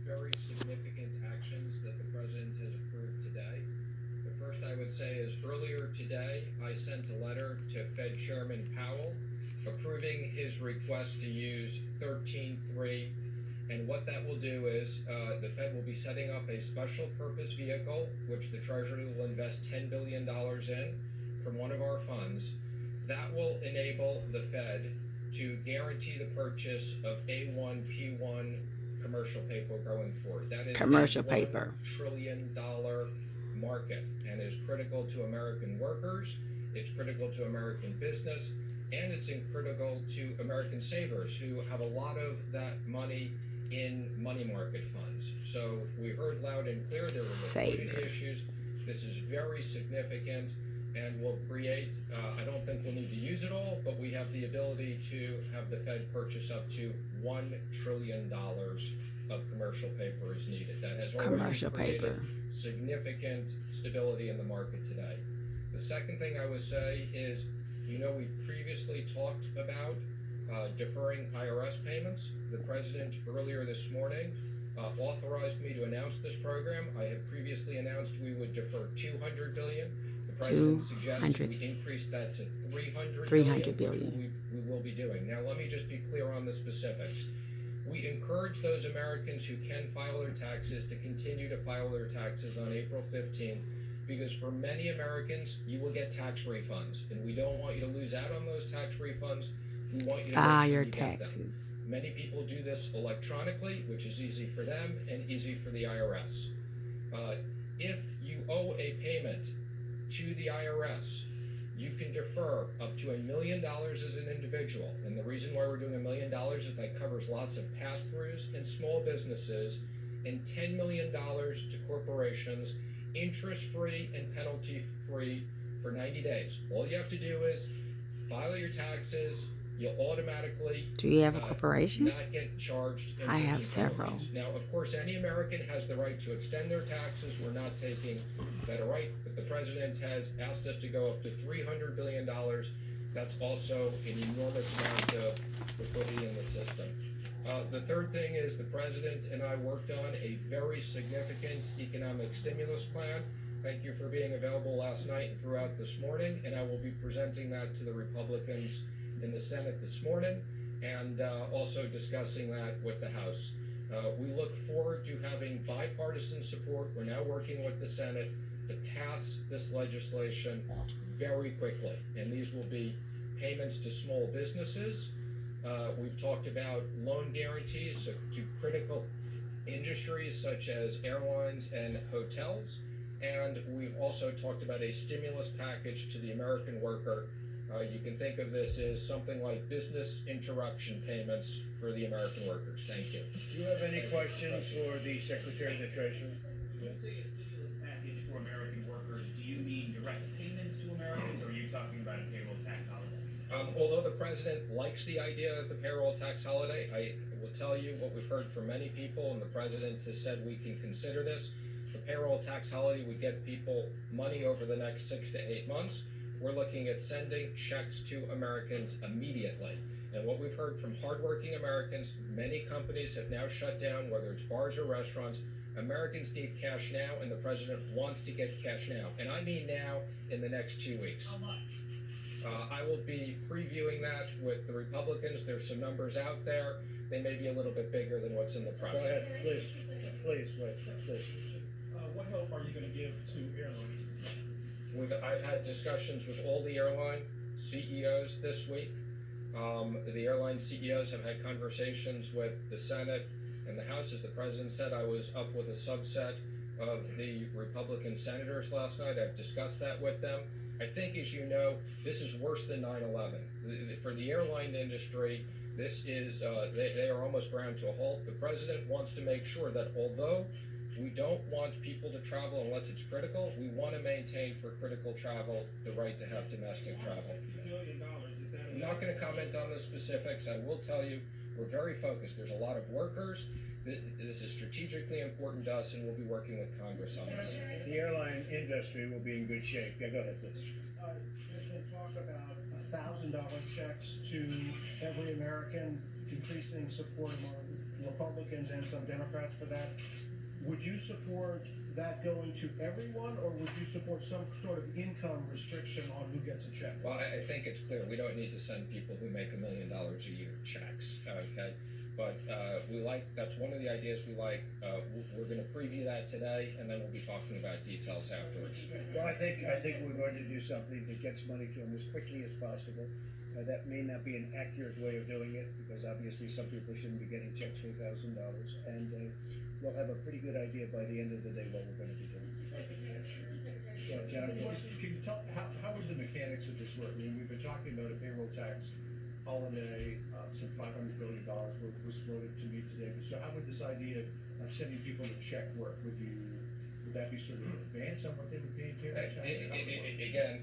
very significant actions that the President has approved today. The first I would say is earlier today, I sent a letter to Fed Chairman Powell approving his request to use 13.3. And what that will do is the Fed will be setting up a special purpose vehicle, which the Treasury will invest $10 billion in from one of our funds. That will enable the Fed to guarantee the purchase of A1, P1 commercial paper going forward. That is Commercial a paper. $1 trillion market and is critical to American workers, it's critical to American business, and it's critical to American savers who have a lot of that money in money market funds. So we heard loud and clear there were liquidity issues. This is very significant and will create, I don't think we'll need to use it all, but we have the ability to have the Fed purchase up to $1 trillion of commercial paper as needed. That has already created significant stability in the market today. The second thing I would say is, we previously talked about deferring IRS payments. The President earlier this morning authorized me to announce this program. I had previously announced we would defer $200 billion. The President suggested we increase that to $300 billion. We will be doing. Now, let me just be clear on the specifics. We encourage those Americans who can file their taxes to continue to file their taxes on April 15th, because for many Americans, you will get tax refunds, and we don't want you to lose out on those tax refunds. We want you to make sure your you taxes. Get them. Many people do this electronically, which is easy for them and easy for the IRS. If you owe a payment to the IRS, you can defer up to $1 million as an individual. And the reason why we're doing $1 million is that covers lots of pass-throughs and small businesses, and $10 million to corporations, interest-free and penalty-free for 90 days. All you have to do is file your taxes. You'll automatically do you have a corporation? Not get charged. I have several. Now, of course, any American has the right to extend their taxes. We're not taking that right, but the President has asked us to go up to $300 billion. That's also an enormous amount of liquidity in the system. The third thing is the President and I worked on a very significant economic stimulus plan. Thank you for being available last night and throughout this morning, and I will be presenting that to the Republicans in the Senate this morning, and also discussing that with the House. We look forward to having bipartisan support. We're now working with the Senate to pass this legislation very quickly, and these will be payments to small businesses. We've talked about loan guarantees to critical industries such as airlines and hotels, and we've also talked about a stimulus package to the American worker. You can think of this as something like business interruption payments for the American workers. Thank you. Do you have any questions for the Secretary of the Treasury? When you say a stimulus package for American workers, do you mean direct payments to Americans, or are you talking about a payroll tax holiday? Although the President likes the idea of the payroll tax holiday, I will tell you what we've heard from many people, and the President has said we can consider this. The payroll tax holiday would get people money over the next 6 to 8 months. We're looking at sending checks to Americans immediately. And what we've heard from hardworking Americans, many companies have now shut down, whether it's bars or restaurants. Americans need cash now, and the President wants to get cash now. And I mean now, in the next 2 weeks. How much? I will be previewing that with the Republicans. There's some numbers out there. They may be a little bit bigger than what's in the press. Go ahead, please. Please, wait, please. What help are you going to give to airlines specifically? I've had discussions with all the airline CEOs this week. The airline CEOs have had conversations with the Senate and the House. As the President said, I was up with a subset of the Republican senators last night. I've discussed that with them. I think, as you know, this is worse than 9/11. For the airline industry, this is, they are almost ground to a halt. The President wants to make sure that although we don't want people to travel unless it's critical, we want to maintain for critical travel the right to have domestic travel. $50 billion, is that I'm not going to comment on the specifics. I will tell you, we're very focused. There's a lot of workers. This is strategically important to us, and we'll be working with Congress on this. The airline industry will be in good shape. Yeah, go ahead, please. There's been talk about $1,000 checks to every American, increasing support among Republicans and some Democrats for that. Would you support that going to everyone, or would you support some sort of income restriction on who gets a check? Well, I think it's clear, we don't need to send people who make $1 million a year checks, okay? But that's one of the ideas we like. We're gonna preview that today, and then we'll be talking about details afterwards. Well, I think we're going to do something that gets money to them as quickly as possible. That may not be an accurate way of doing it, because obviously some people shouldn't be getting checks for $1,000, and we'll have a pretty good idea by the end of the day what we're gonna be doing. Yeah, John, Can you tell, how would the mechanics of this work? I mean, we've been talking about a payroll tax holiday, some $500 billion was floated to me today, but so how would this idea of sending people a check work? Would that be sort of an advance on what they would pay in payroll tax? How would it work? Again,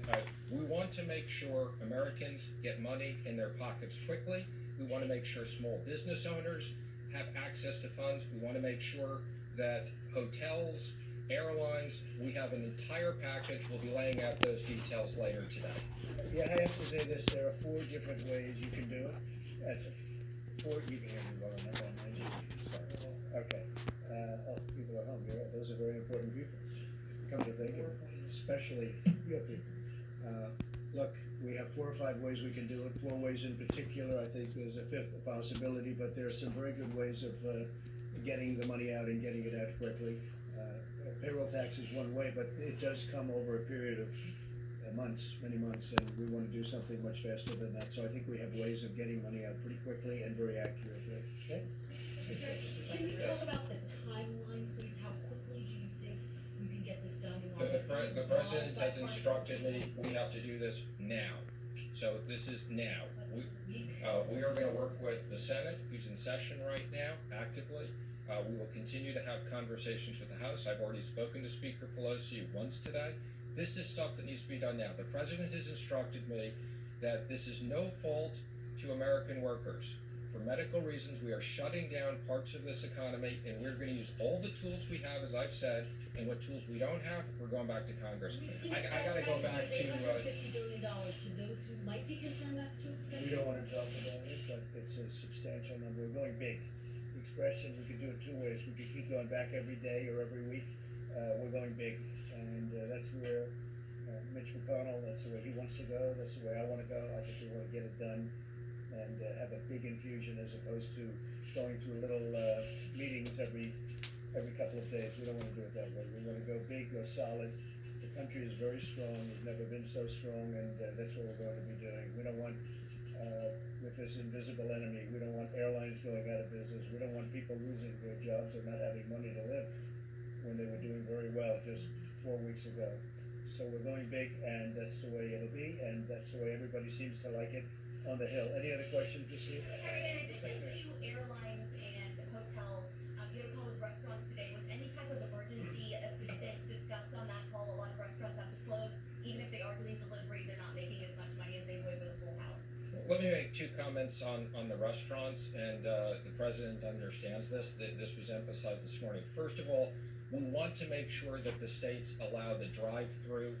we want to make sure Americans get money in their pockets quickly. We want to make sure small business owners have access to funds. We want to make sure that hotels, airlines, we have an entire package. We'll be laying out those details later today. yeah, I have to say this, there are 4 different ways you can do it. That's 4, you can hear me well enough on my Sorry. Okay. People at home, those are very important people. Come to think of it, especially your people. Look, we have 4 or 5 ways we can do it, 4 ways in particular. I think there's a 5th possibility, but there are some very good ways of getting the money out and getting it out quickly. Payroll tax is one way, but it does come over a period of months, many months, and we want to do something much faster than that. So I think we have ways of getting money out pretty quickly and very accurately. Okay? Can you talk about the timeline, please? How quickly do you think you can get this done? The president has instructed me, we have to do this now. So this is now. We are gonna work with the Senate, who's in session right now, actively. We will continue to have conversations with the House. I've already spoken to Speaker Pelosi once today. This is stuff that needs to be done now. The president has instructed me that this is no fault to American workers. For medical reasons, we are shutting down parts of this economy, and we're gonna use all the tools we have, as I've said, and what tools we don't have, we're going back to Congress. I gotta go back to, $850 billion to those who might be concerned that's too We expensive. don't want to talk about it, but it's a substantial number. We're going big. The expression, we could do it 2 ways. We could keep going back every day or every week. We're going big, and that's where Mitch McConnell, that's the way he wants to go. That's the way I want to go. I think we want to get it done and have a big infusion as opposed to going through little meetings every couple of days. We don't want to do it that way. We want to go big, go solid. The country is very strong. We've never been so strong, and that's what we're going to be doing. We don't want, with this invisible enemy, we don't want airlines going out of business. We don't want people losing their jobs or not having money to live when they were doing very well just 4 weeks ago. So we're going big, and that's the way it'll be, and that's the way everybody seems to like it on the Hill. Any other questions this week? Secretary, in addition to airlines and hotels, you had a call with restaurants today. Was any type of emergency assistance discussed on that call? A lot of restaurants have to close. Even if they are doing delivery, they're not making as much money as they would with a full house. let me make 2 comments on the restaurants, and the president understands this. This was emphasized this morning. First of all, we want to make sure that the states allow the drive-through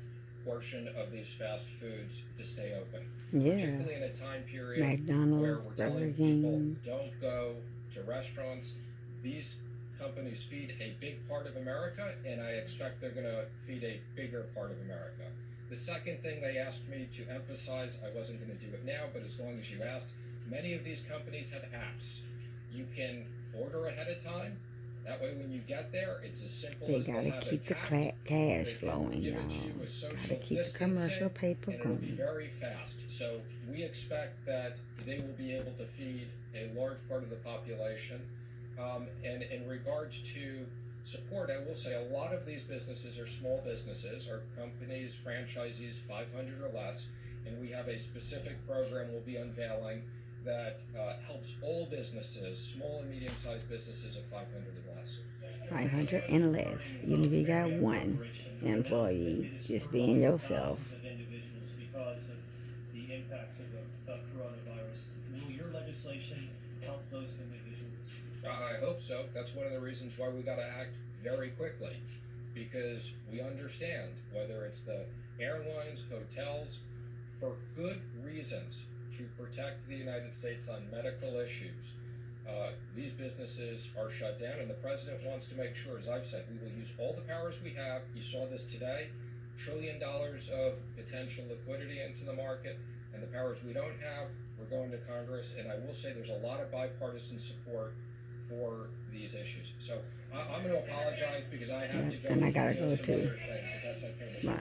portion of these fast foods to stay open. Yeah. Particularly in a time period where McDonald's, we're Burger telling people, King. don't go to restaurants. These companies feed a big part of America, and I expect they're gonna feed a bigger part of America. The second thing they asked me to emphasize, I wasn't gonna do it now, but as long as you asked, many of these companies have apps. You can order ahead of time. That way, when you get there, it's as simple They as they'll gotta have keep it the packed. cash They can flowing, give y'all. it to you with social Gotta keep the distancing, commercial paper and it'll be going. very fast. So we expect that they will be able to feed a large part of the population. And in regards to support, I will say a lot of these businesses are small businesses, are companies, franchisees, 500 or less, and we have a specific program we'll be unveiling that helps all businesses, small and medium-sized businesses of 500 and less. 500 and less. Even if you got 1 employee, just being yourself. Of individuals because of the impacts of the coronavirus. Will your legislation help those individuals? I hope so. That's one of the reasons why we gotta act very quickly, because we understand whether it's the airlines, hotels, for good reasons to protect the United States on medical issues. These businesses are shut down, and the president wants to make sure, as I've said, we will use all the powers we have. You saw this today, $1 trillion of potential liquidity into the market, and the powers we don't have, we're going to Congress, and I will say there's a lot of bipartisan support for these issues. So I'm going to apologize because I have to go And I gotta do go some too. other things, if that's okay with you. Bye.